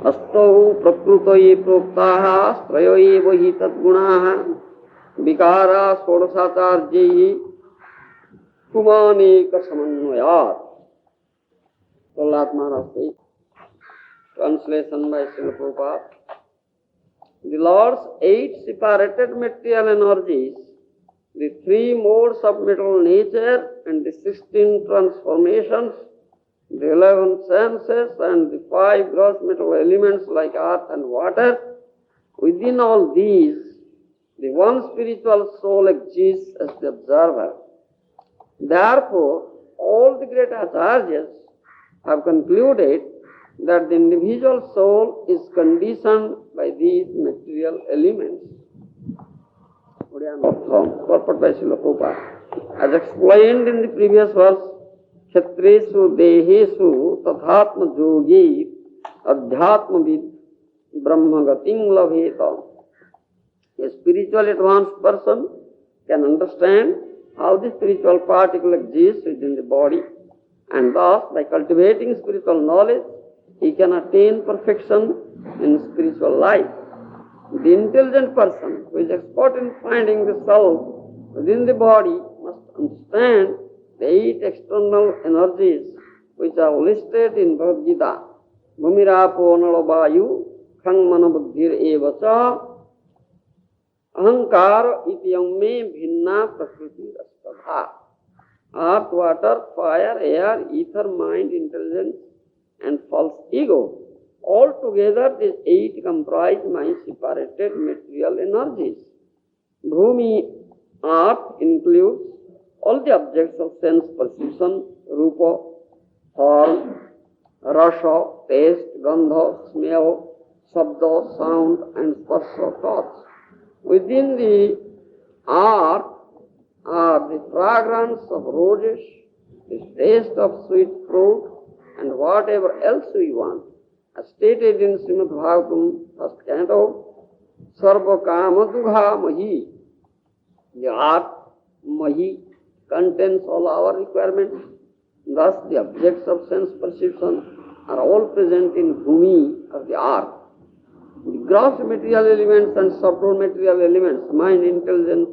अष्टौ प्रकृतये प्रोक्ताः त्रयैव हि तद्गुणाः विकारा षोडशाचार्यैः कुमानेक समन्वयात्. Prahlad Maharaj says, translation by Srila Prabhupada. The Lord's 8 separated material energies, the 3 modes of material nature and the 16 transformations, the 11 senses and the 5 gross material elements like earth and water, within all these, the one spiritual soul exists as the observer. Therefore, all the great acharyas have concluded that the individual soul is conditioned by these material elements. Purport by Srila Prabhupada. As explained in the previous verse, Kshatresu Dehesu Tathatma Yogi Adhyatma Vid Brahmagatim Labheta. A spiritually advanced person can understand how the spiritual particle exists within the body, and thus by cultivating spiritual knowledge he can attain perfection in spiritual life. The intelligent person who is expert in finding the soul within the body must understand the 8 external energies which are listed in Bhagavad Gita. Bhumirapo nalobayu khang manabuddhir evacha ahankara ityam me bhinna prakriti rastadha. Earth, water, fire, air, ether, mind, intelligence and false ego. Altogether these 8 comprise my separated material energies. Bhumi, earth, includes all the objects of sense perception, rupa, form, rasa, taste, gandha, smell, sabda, sound and sparsha, touch. Within the earth are the fragrance of roses, the taste of sweet fruit, and whatever else we want. As stated in Śrīmad-Bhāgavatam, first canto, Sarva Kama Dugha Mahi. The earth, Mahi, contains all our requirements. Thus the objects of sense perception are all present in Bhumi of the earth. The gross material elements and subtle material elements, mind, intelligence,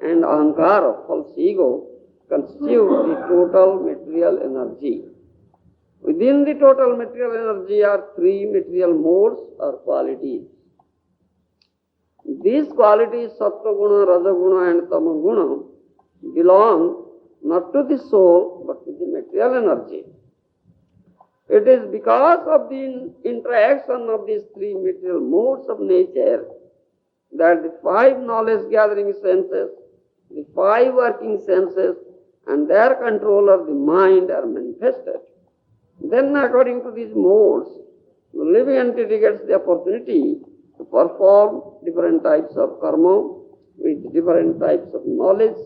and ahankara, false ego, constitute the total material energy. Within the total material energy are 3 material modes or qualities. These qualities, Sattva Guna, Raja Guna and Tama Guna, belong not to the soul but to the material energy. It is because of the interaction of these 3 material modes of nature that the 5 knowledge-gathering senses, the 5 working senses, and their control of the mind are manifested. Then, according to these modes, the living entity gets the opportunity to perform different types of karma with different types of knowledge,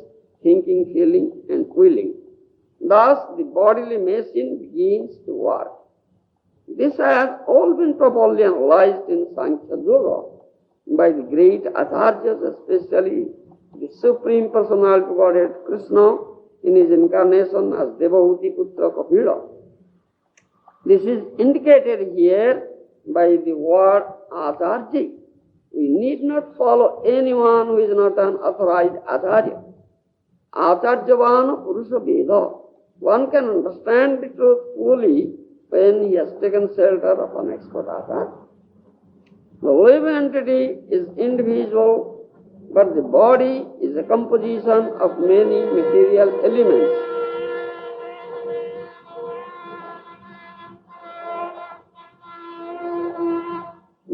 thinking, feeling, and willing. Thus, the bodily machine begins to work. This has all been properly analyzed in Sankhya Yoga by the great acharyas, especially the Supreme Personality of Godhead Krishna in his incarnation as Devahuti Putra Kapila. This is indicated here by the word acharya. We need not follow anyone who is not an authorized acharya. Acharyavan Purusha Veda. One can understand the truth fully when he has taken shelter of an expert acharya. The living entity is individual, but the body is a composition of many material elements.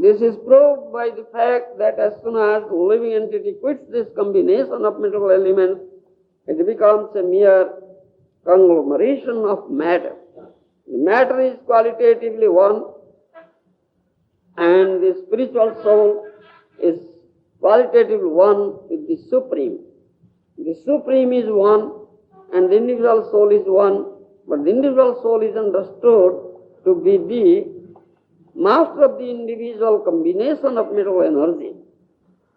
This is proved by the fact that as soon as the living entity quits this combination of material elements, it becomes a mere conglomeration of matter. The matter is qualitatively one, and the spiritual soul is qualitatively one with the Supreme. The Supreme is one, and the individual soul is one, but the individual soul is understood to be the master of the individual combination of material energy,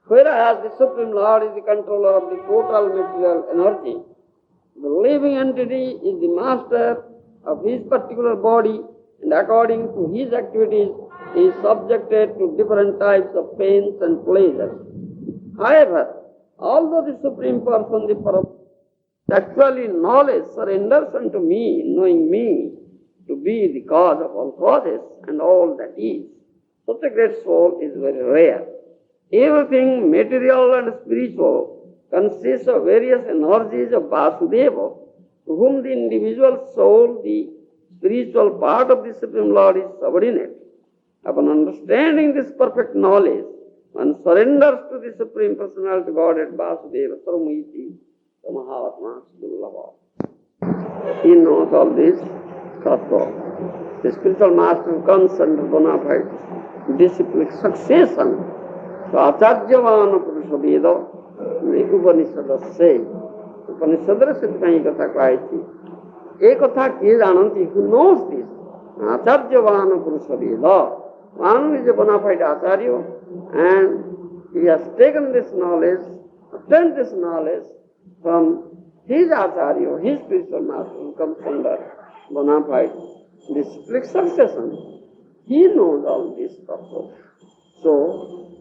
whereas the Supreme Lord is the controller of the total material energy. The living entity is the master of his particular body, and according to his activities, is subjected to different types of pains and pleasures. However, although the Supreme Person, the Parabrahma, actually knowledge surrenders unto me, knowing me to be the cause of all causes and all that is, such a great soul is very rare. Everything material and spiritual consists of various energies of Vasudeva, to whom the individual soul, the spiritual part of the Supreme Lord, is subordinate. Upon understanding this perfect knowledge, one surrenders to the Supreme Personality Godhead Vasudeva Sarvamiti Mahatma Srila. He knows all this tattva. The spiritual master comes under bonafide disciplic succession. So Acharyavana Purusha Veda, the Upanishad say, Upanishad Siddhkai Katha Kaiti. Ekatha ki jananti, who knows this? Acharyavana Purusha Veda. One is a bonafide Acharya, and he has taken this knowledge, obtained this knowledge from his Acharya, his spiritual master, who comes under bonafide disciplic succession. He knows all this stuff. So,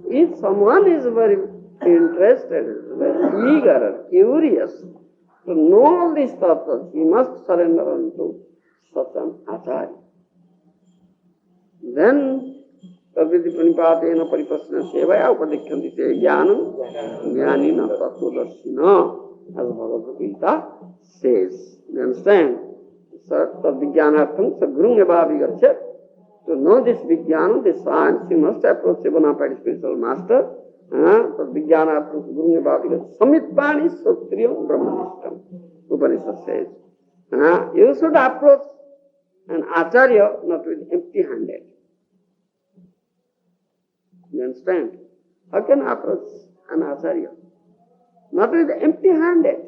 if someone is very interested, very eager, curious to know all these stuff, he must surrender unto such an Acharya. Then, Tadviti Pranipatena Paripasana Sevaya Upadikhyantite Jnanam Jnanina Tattvadarshina, as Bhagavad Gita says. You understand? Tadvijnanartham Sadgurung Evavigarchet. To know this Vijnana, this science, you must approach a bonafide spiritual master. Tadvijnanartham Sadgurung Evavigarchet. Samitpani Sotriyam Brahmanishtam, Upanishad says. You should approach an Acharya not with empty-handed. You understand? How can I approach an Acharya? Not with empty-handed.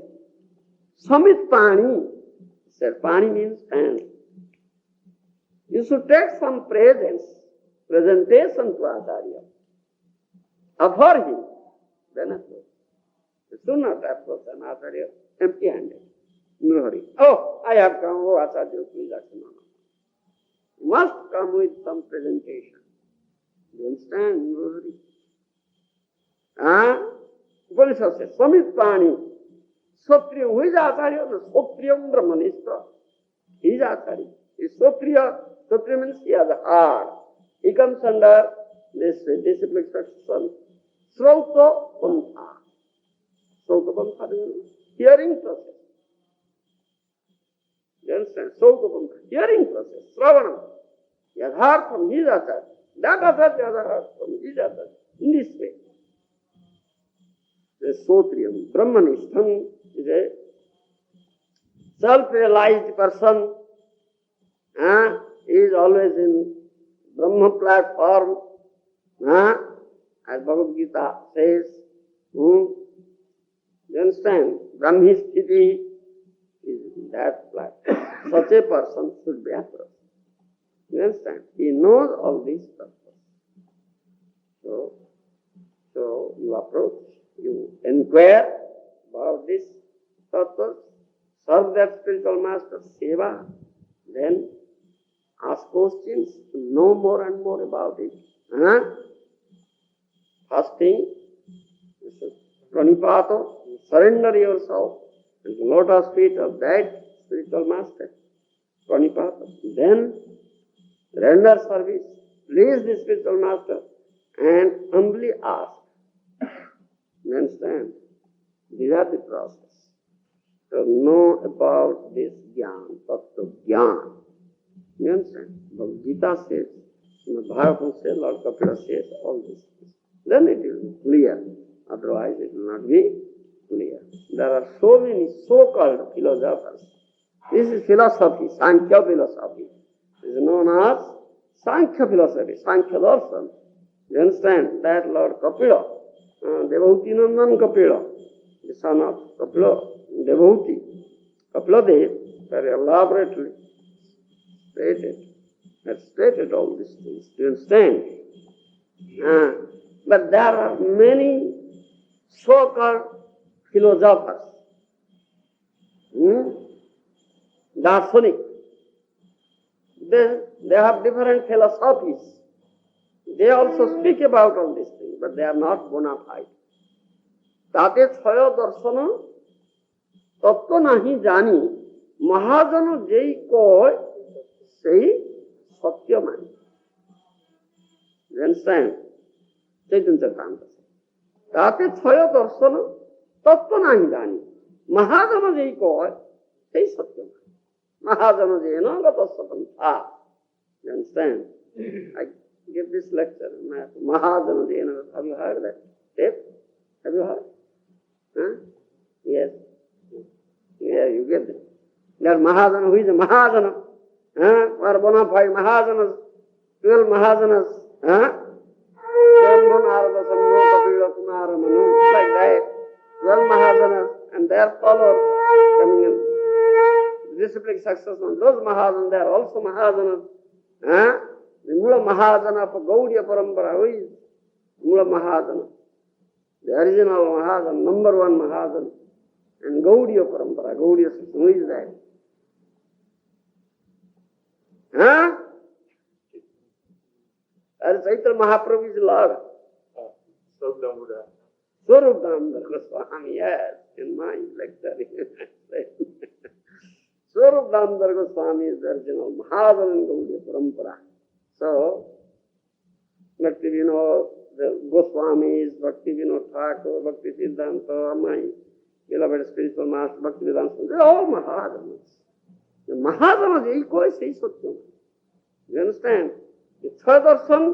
Samit Pani. Said Pani means hand. You should take some presentation to Acharya. Offer him, then approach. You should not approach an Acharya empty-handed. No hurry. Oh, I have come. Oh, Acharya, please accept. No. You must come with some presentation. You understand? No hurry. Upanishad says, Samit Pani, Sotriya, who is Acharya? The Sotriyam Brahmanishta. He is Acharya. He is Sotriya. Sotriya means he has a heart. He comes under this disciplic succession. Srauta Pantha. Srauta Pantha, hearing process. You understand? Srauta Pantha, hearing process. Sravanam. He has heard from his Acharya. That Acharya has heard from his Acharya. In this way. The Sotriyam, Brahmanishtam is a self-realized person. He is always in Brahma platform. As Bhagavad Gita says. You understand? Brahmisthiti is that platform. Such a person should be approached. You understand? He knows all these stuff. So you approach, you inquire about this purpose, serve that spiritual master, seva, then ask questions, know more and more about it. First thing, pranipata, surrender yourself to the lotus feet of that spiritual master. Pranipata. Then render service, please the spiritual master, and humbly ask. You understand? These are the process. To know about this jnana, tattva jnana. You understand? Bhagavad Gita says, Śrīmad-Bhāgavatam says, Lord Kapila says, all this. Then it will be clear. Otherwise it will not be clear. There are so many so-called philosophers. This is philosophy, Sankhya philosophy. It is known as Sankhya philosophy, Sankhya darshan. You understand? That Lord Kapila, Devauti Nandan Kapila, the son of Kapila, Devauti, Kapila Dev, very elaborately stated all these things. Do you understand? But there are many so-called philosophers, darshanik. They have different philosophies. They also speak about all these things, but they are not bona fide. Tate chaya darsana tattva nahi jani mahajana jei koy sei satya mani. You understand? Chaitanya Charitamrita. Tate chaya darsana tattva nahi jani mahajana jei koy sei satya mani. Mahajana jena gatasapantha. You understand? I give this lecture. Mahajana jena. Have you heard that tape? Have you heard? Huh? Yes. Yeah, you get it. There Mahajana, who is a Mahajana? Or bona fide Mahajanas, 12 Mahajanas. Sambhu Narada Sambhu Kapila Kumara Manu, like that. 12 Mahajanas and their followers coming in. Disciplic success on those Mahajanas, they are also Mahajanas. The Mula Mahajana for Gaudiya Parampara, who is Mula Mahajana? The original Mahajana, number 1 Mahajana. And Gaudiya Parampara, Gaudiya system, who is that? That is Chaitanya Mahaprabhu is Lord. Swarup-Damodar Goswami, yes, in my lecture. Swarup-Damodar Goswami is the original Mahajana and Gaudiya Parampara. So, Bhakti Vinod, the Goswamis, Bhakti Vinod Thakur, Bhakti Siddhanta, my beloved spiritual master, Bhakti Vedanta, they are all Mahajanas. The Mahajanas equal is Satyam. You understand? The third darshan,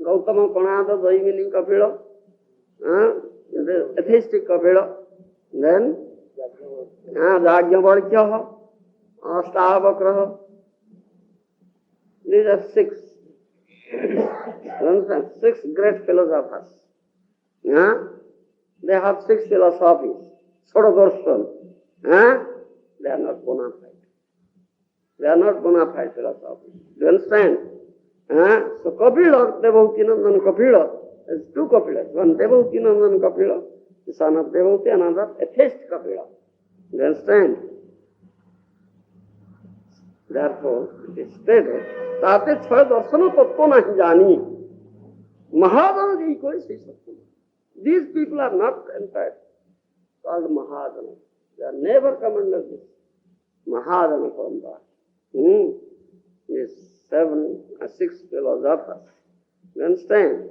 Gautama Panada, Jaimini Kapila, the atheistic Kapila, then Jagyavalkya, Stavakra. These are 6. You understand? 6 great philosophers. They have 6 philosophies. Sorodarshan. They are not bona fide. They are not bona fide philosophies. Do you understand? So Kapila, Devotī-Nandan Kapila, there is 2 Kapilas. One Devotī-Nandan Kapila, the son of Devotī, another atheist Kapila. Do you understand? Therefore, it is stated, Tate chaya darsana tattva nahi jani. Mahajana ji koi sei satyam. These people are not entitled, called Mahajana. They are never come under this Mahajana parampara. These 6 philosophers. You understand?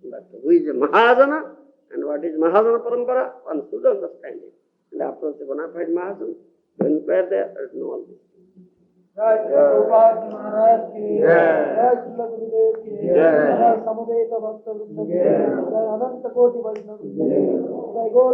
But who is a Mahajana and what is Mahajana parampara? One should understand it. And after the bona fide Mahajana, when you are there is no all this. जय प्रभुपाद महाराज की जय श्रील गुरुदेव की जय समवेत भक्त वृंद की जय अनंत कोटि वैष्णव की जय गौर